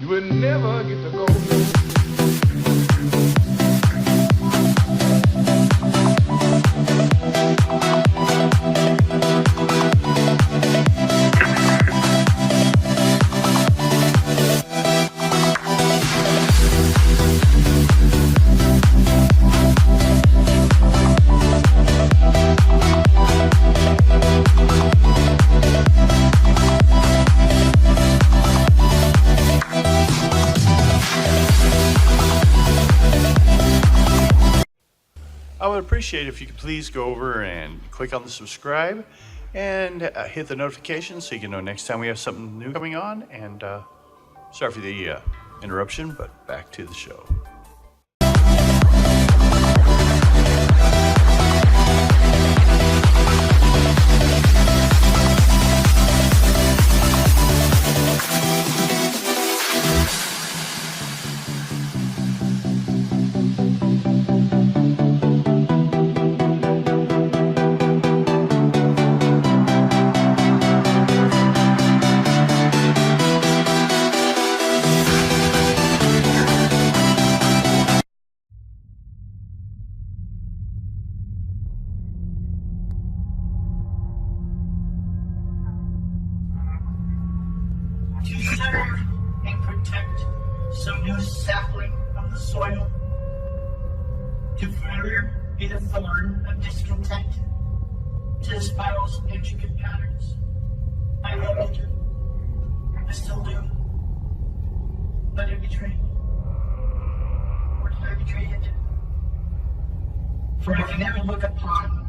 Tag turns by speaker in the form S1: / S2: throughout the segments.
S1: You will never get to go.
S2: I would appreciate it if you could please go over and click on the subscribe and hit the notification so you can know next time we have something new coming on. And sorry for the interruption, but back to the show.
S3: To serve and protect some new sapling of the soil, to forever be the thorn of discontent to the spiral's intricate patterns. I loved it. I still do. But it betrayed me. Or did I betray it? For I can never look upon.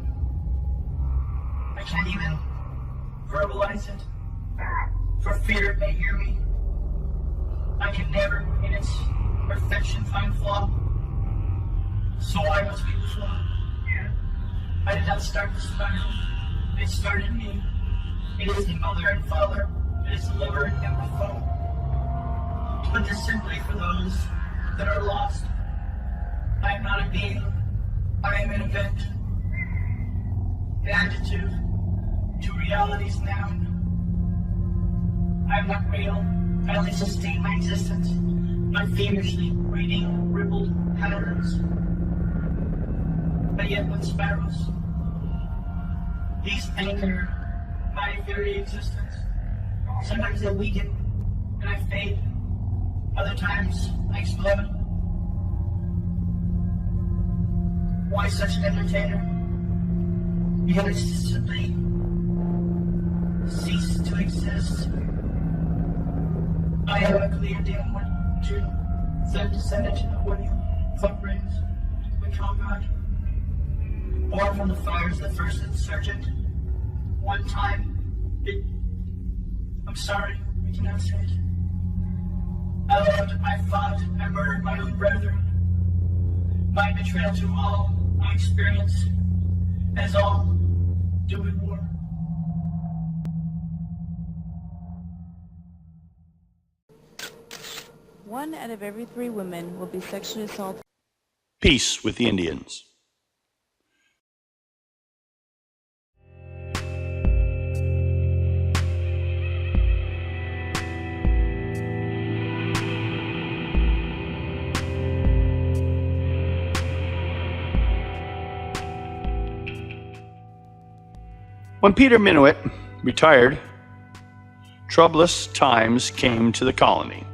S3: I can't even verbalize it. For fear it may hear me. I can never, in its perfection, find flaw. So I must be the flaw. I did not start the spiral. It started me. It is the mother and father. It is the lover and the foe. To put this simply for those that are lost, I am not a being. I am an event. An adjective to reality's noun. I am not real. I only sustain my existence by feverishly reading rippled patterns. But yet when spirals, these anchor my very existence. Sometimes they weaken and I fade. Other times I explode. Why such an entertainer? Because I simply cease to exist. I have a clear dim one, true, sent descendant of what you footprints, we call God. Born from the fires of the first insurgent. One time, I'm sorry, I cannot say it. I loved, I fought, I murdered my own brethren. My betrayal to all I experienced, as all do in war.
S4: One out of every 3 women will be sexually assaulted.
S2: Peace with the Indians. When Peter Minuit retired, troublous times came to the colony.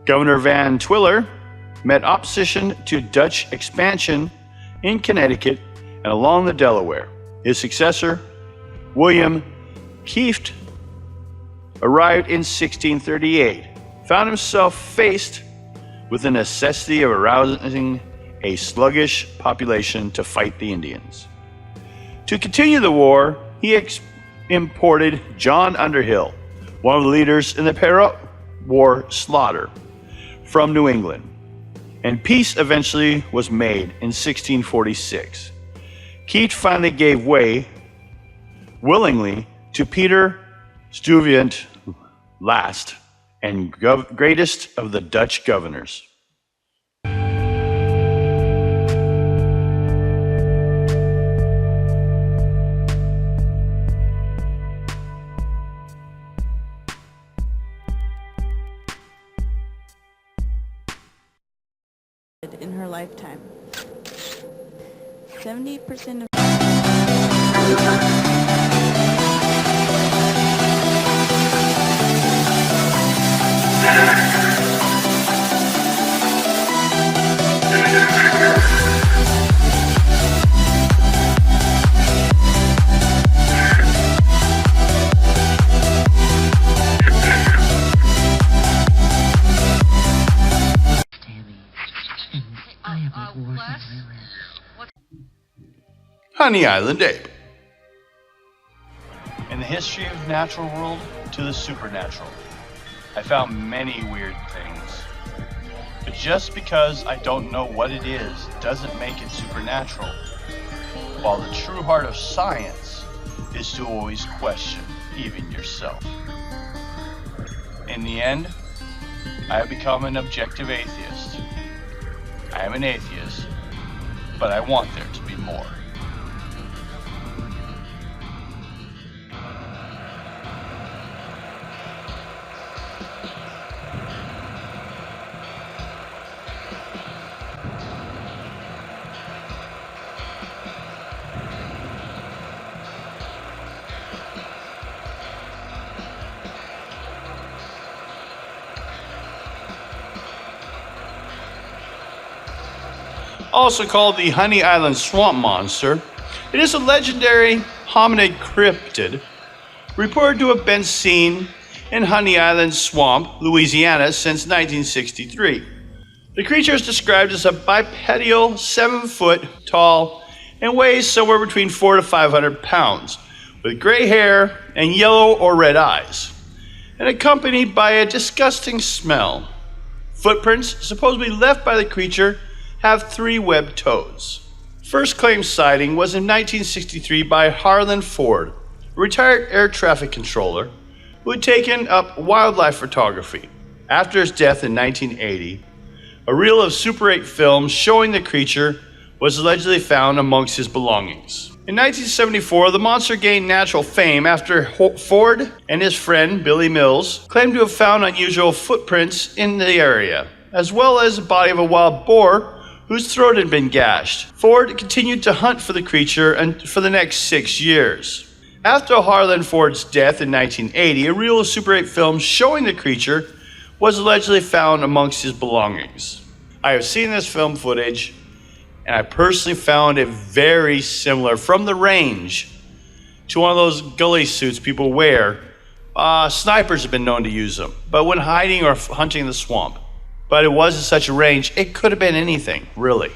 S2: Governor Van Twiller met opposition to Dutch expansion in Connecticut and along the Delaware. His successor, William Kieft, arrived in 1638, found himself faced with the necessity of arousing a sluggish population to fight the Indians. To continue the war, he imported John Underhill, one of the leaders in the para-war slaughter, from New England, and peace eventually was made in 1646. Kieft finally gave way willingly to Peter Stuyvesant, last and greatest of the Dutch governors.
S4: in her lifetime. 70% of
S2: Honey Island Ape. In the history of the natural world to the supernatural, I found many weird things. But just because I don't know what it is doesn't make it supernatural. While the true heart of science is to always question even yourself. In the end, I have become an objective atheist. I am an atheist, but I want there to be more. Also called the Honey Island Swamp Monster, it is a legendary hominid cryptid reported to have been seen in Honey Island Swamp, Louisiana since 1963. The creature is described as a bipedal, 7 foot tall, and weighs somewhere between 400 to 500 pounds, with gray hair and yellow or red eyes, and accompanied by a disgusting smell. Footprints supposedly left by the creature have 3 webbed toes. First claimed sighting was in 1963 by Harlan Ford, a retired air traffic controller who had taken up wildlife photography. After his death in 1980, a reel of Super 8 film showing the creature was allegedly found amongst his belongings. In 1974, the monster gained national fame after Ford and his friend Billy Mills claimed to have found unusual footprints in the area, as well as the body of a wild boar whose throat had been gashed. Ford continued to hunt for the creature for the next 6 years. After Harlan Ford's death in 1980, a reel of Super 8 film showing the creature was allegedly found amongst his belongings. I have seen this film footage, and I personally found it very similar from the range to one of those ghillie suits people wear. Snipers have been known to use them, but when hiding or hunting in the swamp. But it was at such a range, it could have been anything, really.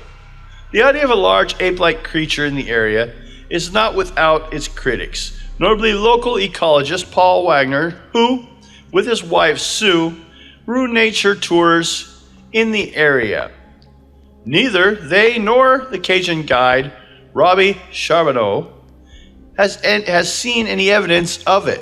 S2: The idea of a large ape-like creature in the area is not without its critics, notably local ecologist Paul Wagner, who, with his wife Sue, rue nature tours in the area. Neither they nor the Cajun guide, Robbie Charbonneau, has seen any evidence of it.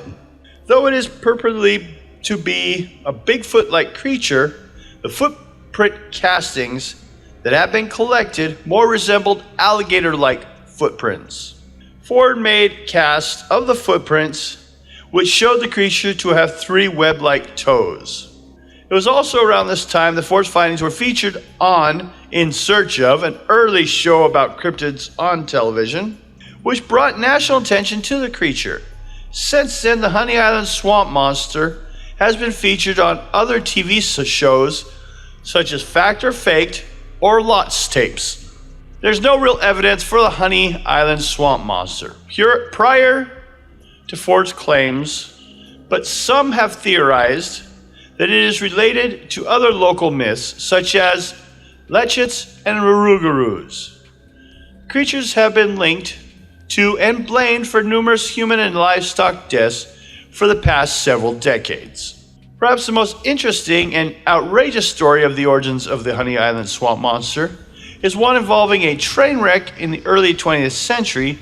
S2: Though it is purportedly to be a Bigfoot-like creature, the footprint castings that have been collected more resembled alligator-like footprints. Ford made casts of the footprints, which showed the creature to have 3 web-like toes. It was also around this time that Ford's findings were featured on In Search Of, an early show about cryptids on television, which brought national attention to the creature. Since then, the Honey Island Swamp Monster has been featured on other TV shows such as Fact or Faked or Lots Tapes. There's no real evidence for the Honey Island Swamp Monster prior to Ford's claims, but some have theorized that it is related to other local myths such as Lechits and Rougarous. Creatures have been linked to and blamed for numerous human and livestock deaths for the past several decades. Perhaps the most interesting and outrageous story of the origins of the Honey Island Swamp Monster is one involving a train wreck in the early 20th century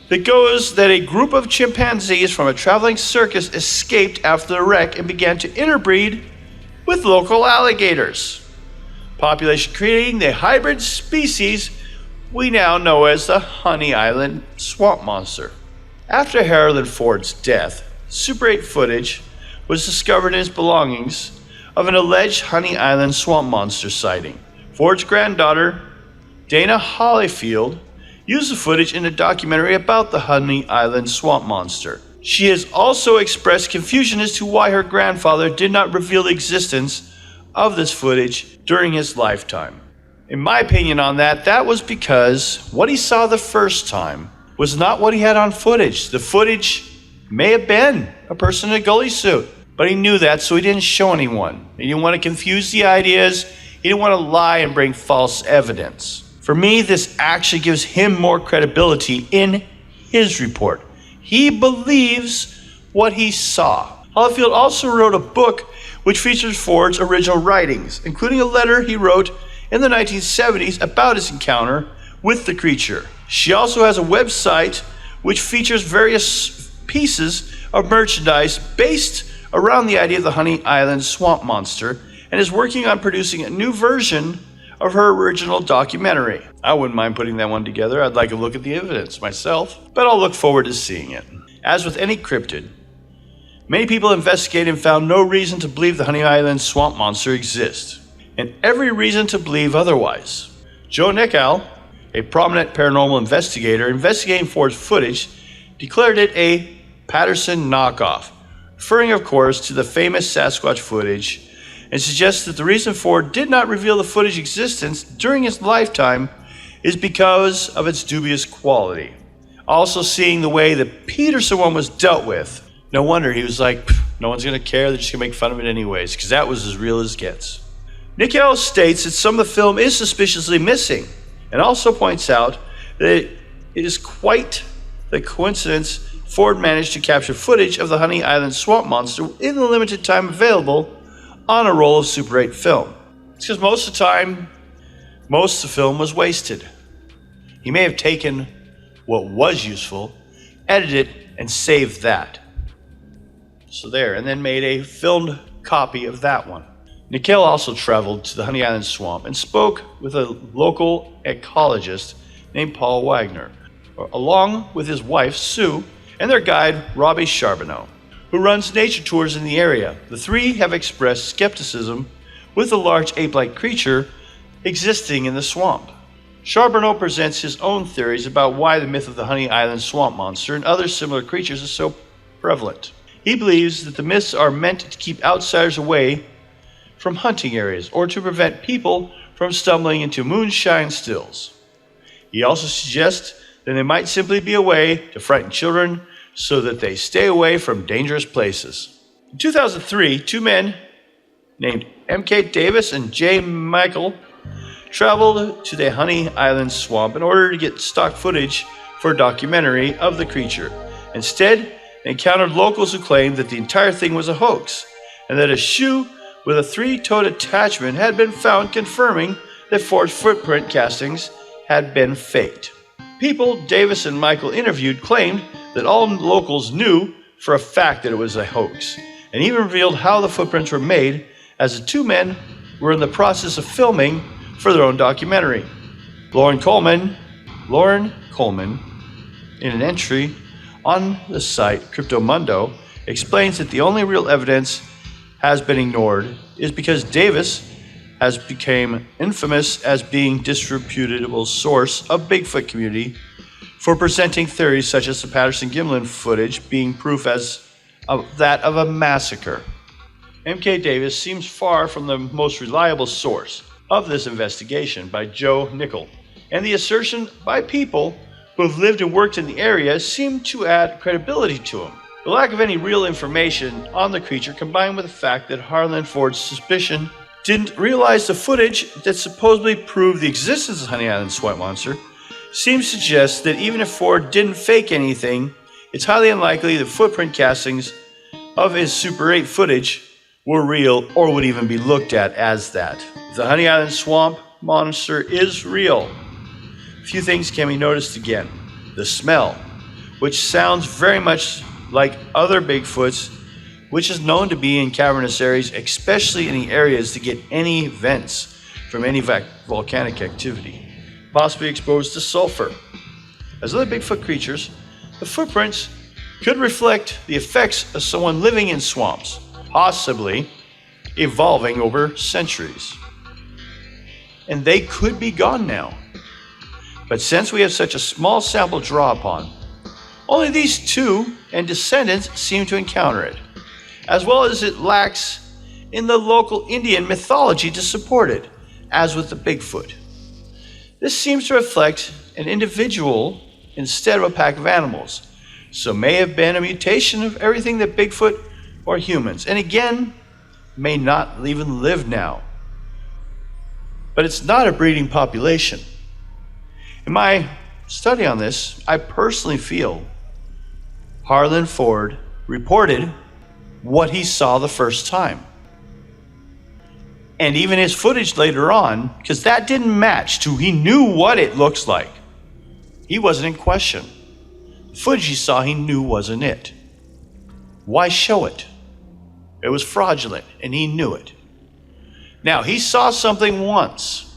S2: that goes that a group of chimpanzees from a traveling circus escaped after the wreck and began to interbreed with local alligators, population creating the hybrid species we now know as the Honey Island Swamp Monster. After Harlan Ford's death, Super 8 footage was discovered in his belongings of an alleged Honey Island Swamp Monster sighting. Ford's granddaughter, Dana Hollyfield, used the footage in a documentary about the Honey Island swamp monster. She has also expressed confusion as to why her grandfather did not reveal the existence of this footage during his lifetime. In my opinion on that, that was because what he saw the first time was not what he had on footage. The footage may have been a person in a ghillie suit, but he knew that, so he didn't show anyone. He didn't want to confuse the ideas. He didn't want to lie and bring false evidence. For me, this actually gives him more credibility in his report. He believes what he saw. Hollifield also wrote a book which features Ford's original writings, including a letter he wrote in the 1970s about his encounter with the creature. She also has a website which features various pieces of merchandise based around the idea of the Honey Island swamp monster, and is working on producing a new version of her original documentary. I wouldn't mind putting that one together. I'd like a look at the evidence myself, but I'll look forward to seeing it. As with any cryptid, many people investigated and found no reason to believe the Honey Island swamp monster exists, and every reason to believe otherwise. Joe Nickell, a prominent paranormal investigator investigating Ford's footage, declared it a Patterson knockoff, referring of course to the famous Sasquatch footage, and suggests that the reason Ford did not reveal the footage existence during his lifetime is because of its dubious quality. Also seeing the way the Peterson one was dealt with, no wonder he was like, no one's going to care, they're just going to make fun of it anyways, because that was as real as it gets. Nickell states that some of the film is suspiciously missing, and also points out that it is quite the coincidence Ford managed to capture footage of the Honey Island swamp monster in the limited time available on a roll of Super 8 film. It's because most of the time, most of the film was wasted. He may have taken what was useful, edited it, and saved that. So there, and then made a filmed copy of that one. Nickell also traveled to the Honey Island swamp and spoke with a local ecologist named Paul Wagner, along with his wife, Sue, and their guide, Robbie Charbonneau, who runs nature tours in the area. The three have expressed skepticism with the large ape-like creature existing in the swamp. Charbonneau presents his own theories about why the myth of the Honey Island swamp monster and other similar creatures is so prevalent. He believes that the myths are meant to keep outsiders away from hunting areas or to prevent people from stumbling into moonshine stills. He also suggests that they might simply be a way to frighten children so that they stay away from dangerous places. In 2003, two men named M.K. Davis and J. Michael traveled to the Honey Island swamp in order to get stock footage for a documentary of the creature. Instead, they encountered locals who claimed that the entire thing was a hoax, and that a shoe with a 3-toed attachment had been found, confirming that Ford's footprint castings had been faked. People Davis and Michael interviewed claimed that all locals knew for a fact that it was a hoax, and even revealed how the footprints were made, as the two men were in the process of filming for their own documentary. Lauren Coleman, in an entry on the site Cryptomundo, explains that the only real evidence has been ignored is because Davis has become infamous as being disreputable source of Bigfoot community for presenting theories such as the Patterson-Gimlin footage being proof as of that of a massacre. M.K. Davis seems far from the most reliable source of this investigation by Joe Nickell, and the assertion by people who have lived and worked in the area seem to add credibility to him. The lack of any real information on the creature, combined with the fact that Harlan Ford's suspicion didn't realize the footage that supposedly proved the existence of Honey Island swamp monster, seems to suggest that even if Ford didn't fake anything, it's highly unlikely that footprint castings of his Super 8 footage were real or would even be looked at as that. If the Honey Island swamp monster is real, a few things can be noticed again. The smell, which sounds very much like other Bigfoots, which is known to be in cavernous areas, especially in the areas that get any vents from any volcanic activity, possibly exposed to sulfur. As other Bigfoot creatures, the footprints could reflect the effects of someone living in swamps, possibly evolving over centuries. and they could be gone now. But since we have such a small sample to draw upon, only these two and descendants seem to encounter it, as well as it lacks in the local Indian mythology to support it, as with the Bigfoot. This seems to reflect an individual instead of a pack of animals, so may have been a mutation of everything that Bigfoot or humans, and again, may not even live now. But it's not a breeding population. In my study on this, I personally feel Harlan Ford reported what he saw the first time. And even his footage later on, because that didn't match to, he knew what it looks like. He wasn't in question. The footage he saw, he knew wasn't it. Why show it? It was fraudulent, and he knew it. Now, he saw something once.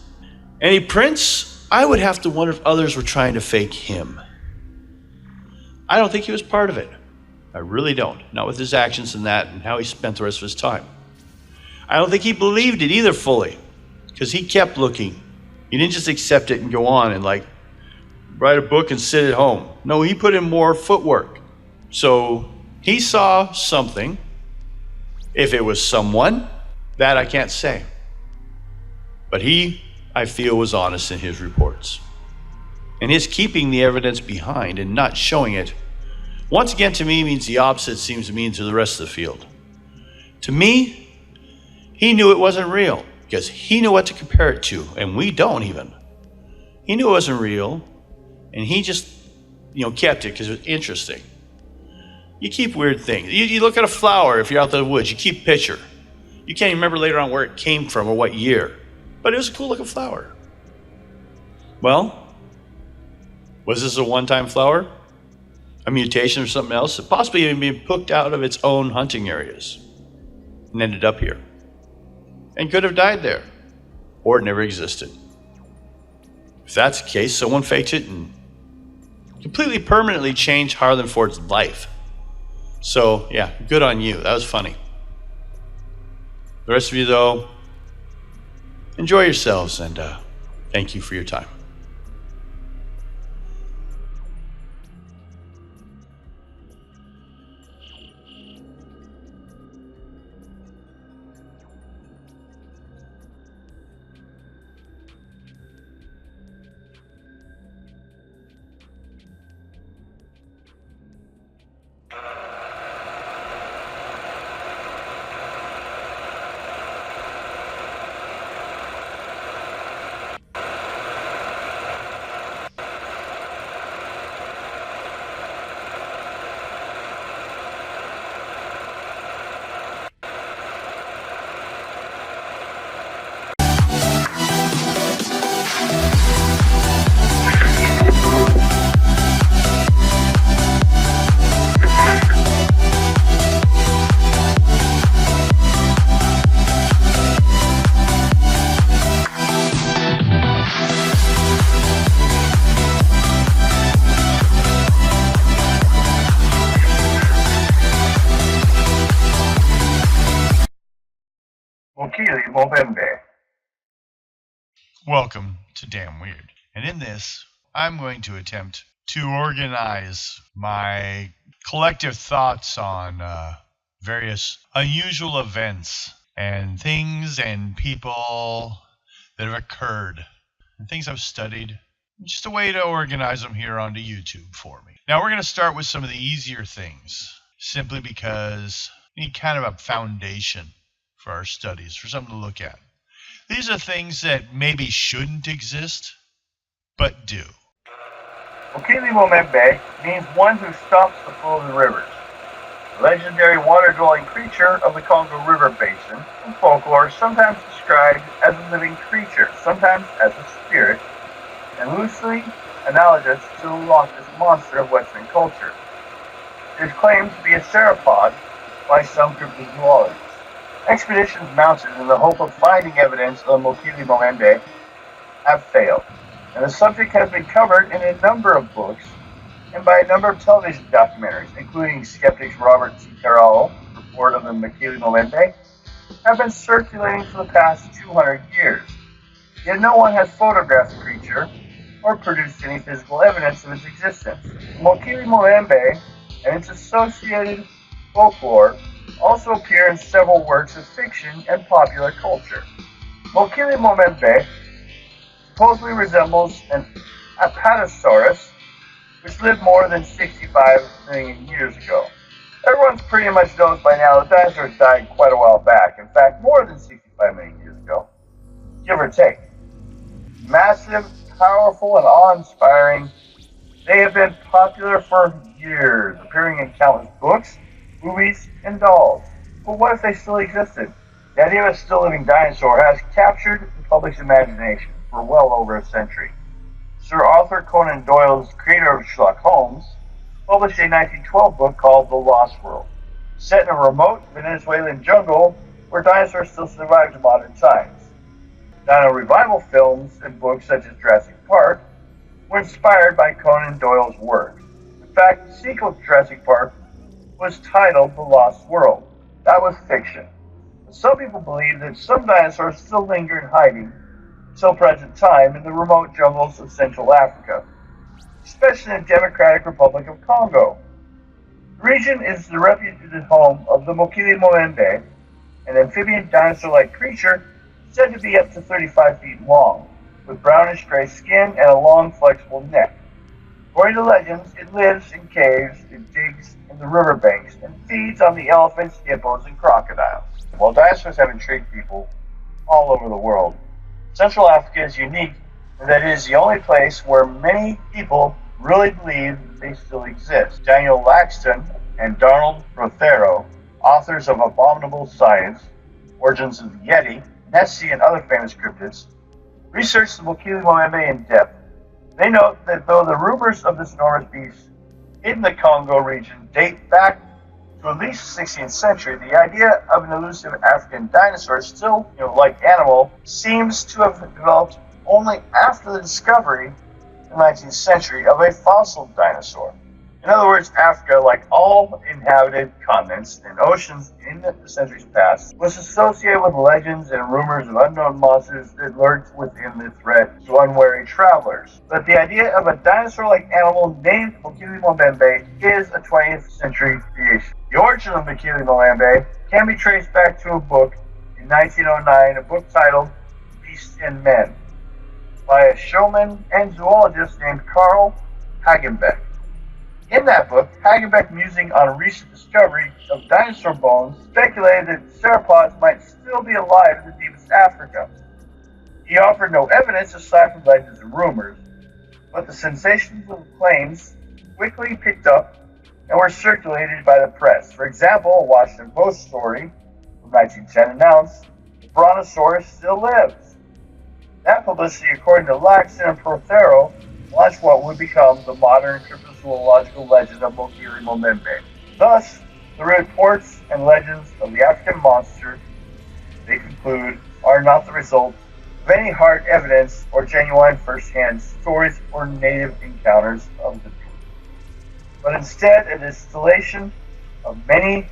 S2: Any prints? I would have to wonder if others were trying to fake him. I don't think he was part of it. I really don't. Not with his actions and that and how he spent the rest of his time. I don't think he believed it either fully, because he kept looking. He didn't just accept it and go on and like write a book and sit at home. No, he put in more footwork. So he saw something. If it was someone, that I can't say. But he, I feel, was honest in his reports. And his keeping the evidence behind and not showing it, once again to me means the opposite it seems to mean to the rest of the field. To me, he knew it wasn't real because he knew what to compare it to, and we don't even. He knew it wasn't real, and he just, kept it because it was interesting. You keep weird things. You look at a flower if you're out in the woods. You keep a picture. You can't even remember later on where it came from or what year, but it was a cool looking flower. Well, was this a one-time flower? A mutation or something else? Possibly even being picked out of its own hunting areas and ended up here. And could have died there, or it never existed. If that's the case, someone faked it and completely permanently changed Harlan Ford's life. So, yeah, good on you. That was funny. The rest of you, though, enjoy yourselves, and thank you for your time.
S1: Mokili Movembe.
S2: Welcome to Damn Weird. And in this, I'm going to attempt to organize my collective thoughts on various unusual events and things and people that have occurred and things I've studied. Just a way to organize them here onto YouTube for me. Now we're going to start with some of the easier things, simply because we need kind of a foundation for our studies, for something to look at. These are things that maybe shouldn't exist, but do.
S1: Mokili Movembe means one who stops the flow of the rivers. The legendary water-dwelling creature of the Congo River Basin in folklore, sometimes described as a living creature, sometimes as a spirit, and loosely analogous to the Loch Ness Monster of Western culture. It is claimed to be a sauropod by some cryptozoologists. Expeditions mounted in the hope of finding evidence of Mokili Movembe have failed, and the subject has been covered in a number of books and by a number of television documentaries, including skeptics Robert C. Carroll, report of the Mokili Movembe, have been circulating for the past 200 years. yet no one has photographed the creature or produced any physical evidence of its existence. Mokili Moembe and its associated folklore also appear in several works of fiction and popular culture. Mokili Moembe supposedly resembles an Apatosaurus, which lived more than 65 million years ago. Everyone pretty much knows by now that dinosaurs died quite a while back. In fact, more than 65 million years ago, give or take. Massive, powerful, and awe-inspiring, they have been popular for years, appearing in countless books, movies, and dolls. But what if they still existed? The idea of a still living dinosaur has captured the public's imagination for well over a century. Sir Arthur Conan Doyle's creator of Sherlock Holmes published a 1912 book called The Lost World, set in a remote Venezuelan jungle where dinosaurs still survive to modern times. Dino revival films and books such as Jurassic Park were inspired by Conan Doyle's work. In fact, the sequel to Jurassic Park was titled The Lost World. That was fiction. But some people believe that some dinosaurs still linger in hiding until present time in the remote jungles of Central Africa, especially in the Democratic Republic of Congo. The region is the reputed home of the Mokili Moembe, an amphibian dinosaur-like creature said to be up to 35 feet long, with brownish-gray skin and a long, flexible neck. According to legends, it lives in caves, it digs in the riverbanks, and feeds on the elephants, hippos, and crocodiles. While dinosaurs have intrigued people all over the world, Central Africa is unique in that it is the only place where many people really believe they still exist. Daniel Laxton and Donald Prothero, authors of Abominable Science, Origins of the Yeti, Nessie, and other famous cryptids, researched the Mokili Moembe in depth. They note that though the rumors of this enormous beast in the Congo region date back to at least the 16th century, the idea of an elusive African dinosaur, still like animal, seems to have developed only after the discovery in the 19th century of a fossil dinosaur. In other words, Africa, like all inhabited continents and oceans in the centuries past, was associated with legends and rumors of unknown monsters that lurked within the threat to unwary travelers. But the idea of a dinosaur-like animal named Mokili Moembe is a 20th century creation. The origin of Mokili Moembe can be traced back to a book in 1909, a book titled Beasts and Men, by a showman and zoologist named Carl Hagenbeck. In that book, Hagenbeck, musing on a recent discovery of dinosaur bones, speculated that sauropods might still be alive in the deepest Africa. He offered no evidence aside from legends and rumors, but the sensational claims quickly picked up and were circulated by the press. For example, a Washington Post story from 1910 announced the Brontosaurus still lives. That publicity, according to Laxton and Prothero, launched what would become the modern cryptozoological legend of Mokili Moembe. Thus, the reports and legends of the African monster, they conclude, are not the result of any hard evidence or genuine first-hand stories or native encounters of the beast, but instead a distillation of many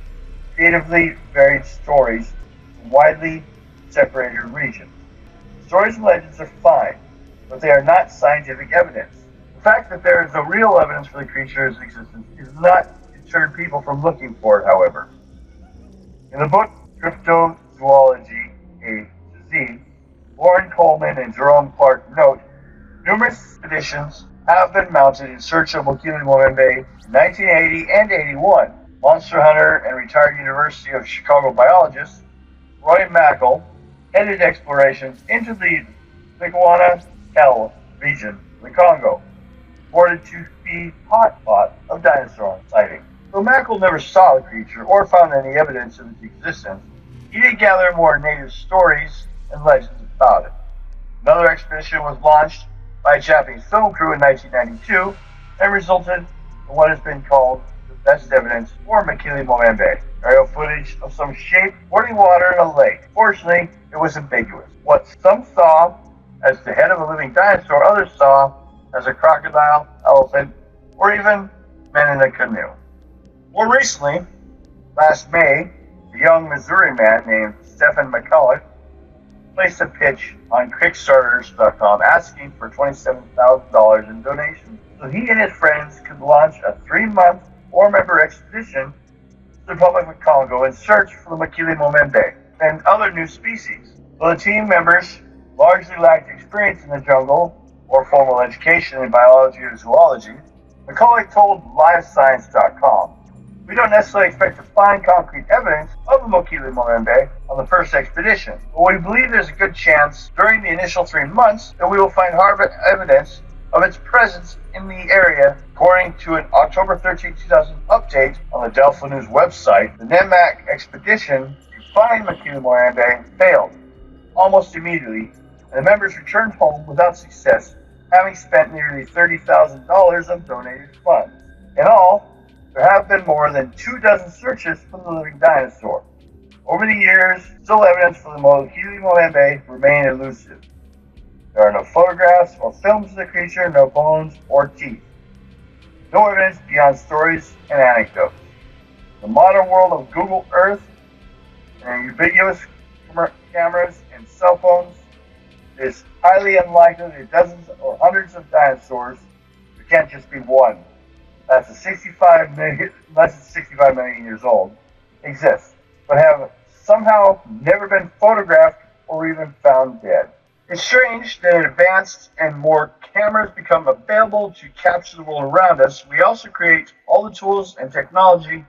S1: creatively varied stories from widely separated regions. Stories and legends are fine, but they are not scientific evidence. The fact that there is no real evidence for the creature's existence does not deter people from looking for it, however. In the book Cryptozoology, A Disease, Warren Coleman and Jerome Clark note, numerous expeditions have been mounted in search of Mokili Moembe in 1980 and 81. Monster hunter and retired University of Chicago biologist Roy Mackal headed explorations into the Liguana-Cal region of the Congo, reported to be hotspot of dinosaur sightings. Though Mackal never saw the creature or found any evidence of its existence, he did gather more native stories and legends about it. Another expedition was launched by a Japanese film crew in 1992 and resulted in what has been called the best evidence for Mokili Moembe, aerial footage of some shape boarding water in a lake. Fortunately, it was ambiguous. What some saw as the head of a living dinosaur, others saw as a crocodile, elephant, or even men in a canoe. More recently, last May, a young Missouri man named Stephen McCulloch placed placed a pitch on Kickstarters.com asking for $27,000 in donations so he and his friends could launch a 3-month 4-member expedition to the Republic of Congo in search for the Makili Momembe and other new species. Though the team members largely lacked experience in the jungle or formal education in biology or zoology, Macaulay told LiveScience.com, "We don't necessarily expect to find concrete evidence of the Makili Momembe on the first expedition, but we believe there's a good chance during the initial 3 months that we will find hard evidence of its presence in the area." According to an October 13, 2000 update on the Delphi News website, the NEMAC expedition to find Makili Momembe failed almost immediately, and the members returned home without success, having spent nearly $30,000 of donated funds. In all, there have been more than 24 searches for the living dinosaur. Over the years, still evidence for the Makili Momembe remain elusive. There are no photographs or films of the creature, no bones or teeth. No evidence beyond stories and anecdotes. The modern world of Google Earth and ubiquitous cameras and cell phones, it is highly unlikely that dozens or hundreds of dinosaurs, there can't just be one, that's less than 65 million years old, exist, but have somehow never been photographed or even found dead. It's strange that as advanced and more cameras become available to capture the world around us, we also create all the tools and technology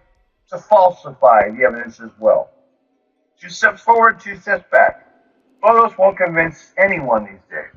S1: to falsify the evidence as well. 2 steps forward, 2 steps back. Photos won't convince anyone these days.